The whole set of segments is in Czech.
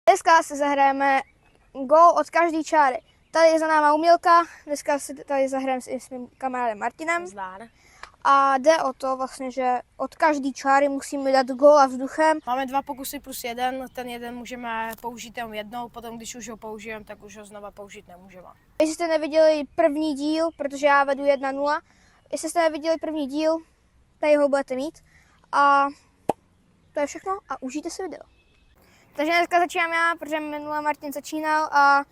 Dneska si zahrajeme gól od každé čáry. Tady je za náma Umělka, dneska si tady zahrajeme s mým kamarádem Martinem. Zdár. A jde o to vlastně, že od každé čáry musíme dát góla vzduchem. Máme 2 pokusy plus 1, ten jeden můžeme použít jenom jednou, potom když už ho použijeme, tak už ho znova použít nemůžeme. Jestli jste neviděli první díl, protože já vedu 1-0, jestli jste neviděli první díl, tady ho budete mít. A to je všechno a užijte si video. Takže dneska začínám já, protože minule Martin začínal a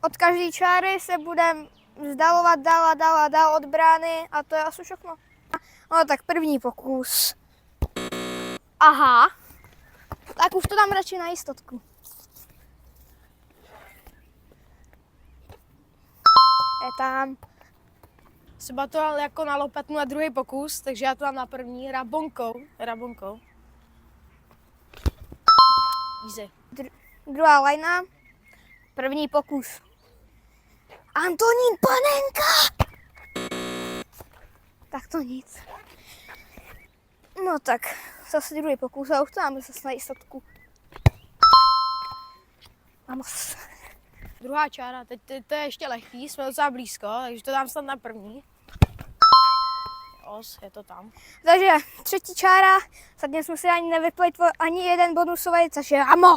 od každé čáry se budeme vzdalovat dál a dál od brány a to je asi všechno. No tak první pokus. Aha. Tak už to dám radši na jistotku. Je tam. Třeba to jako na lopetnu na druhý pokus, takže já to dám na první rabonkou. Easy. Druhá lajna. První pokus. Antonín Panenka! Tak to nic. No tak, zase druhý pokus a už to máme zase na jistotku. Vamos. Druhá čára, teď to je ještě lehký, jsme docela blízko, takže to dám snad na první. Os, je to tam. Takže třetí čára, zatím jsme si ani nevypli ani jeden bonusový, což je amo.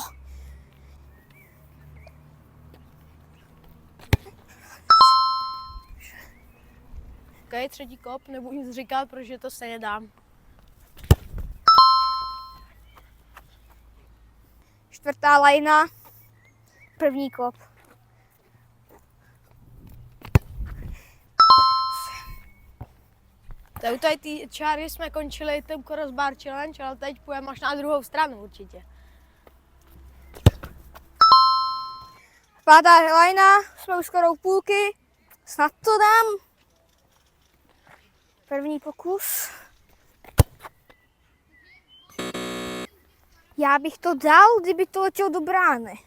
Ok, třetí kop, nebudu nic říkat, protože to se nedám. Čtvrtá lajna, první kop. U tady ty čáry jsme končili ten crossbar challenge, ale teď půjdeme až na druhou stranu určitě. Pátá lajna, jsme už skoro u půlky, snad to dám. První pokus. Já bych to dal, kdyby to letělo do brány.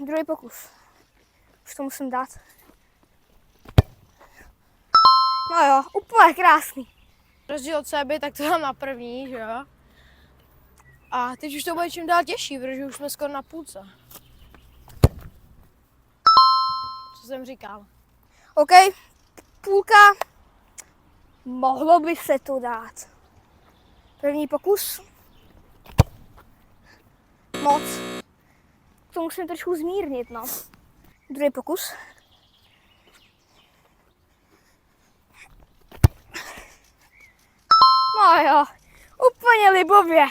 Druhý pokus. Už to musím dát. No jo, úplně krásný. Rozdíl od sebe, tak to dám na první, že jo? A teď už to bude čím dál těžší, protože už jsme skoro na půlce. Co jsem říkal? OK, půlka. Mohlo by se to dát. První pokus. Moc. To musím trošku zmírnit, no. Druhý pokus. No jo, úplně libově.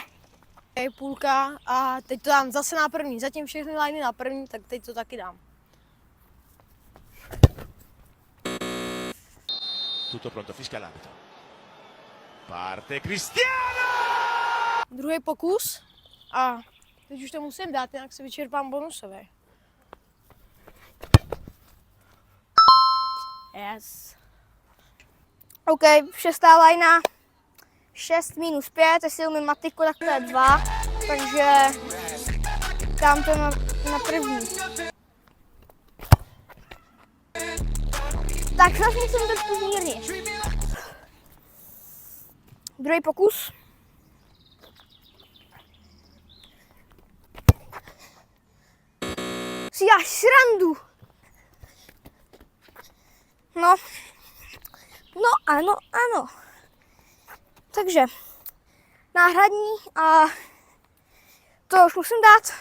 Okay, půlka a teď to dám zase na první. Zatím všechny liney na první, tak teď to taky dám. Tutto pronto, fischia l'arbitro. Parte Cristiano! Druhý pokus a teď už to musím dát, jinak se vyčerpám bonusové. Yes. OK, šestá lajna. 6 minus 5, jestli umím matiku, tak to je 2. Takže dám to na první. Tak zase musím trošku zmírnit. Druhý pokus. Si já srandu. No ano. Takže náhradní a to už musím dát.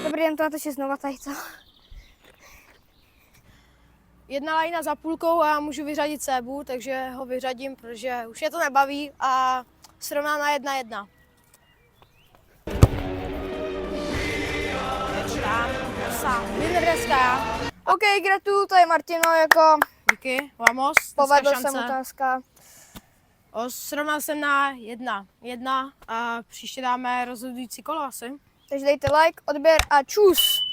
Dobrý, jen to natočit znova tady to. Jedna lajna za půlkou a já můžu vyřadit Sébu, takže ho vyřadím, protože už mě to nebaví a srovná na 1-1. Je to tam, sám. Winner dneska. OK, gratuluju, to je Martino, jako Díky, vamos. povedl dneska se mu šance. otázka. Srovnal jsem na 1-1 a příště dáme rozhodující kolo asi. Takže dejte like, odběr a čus!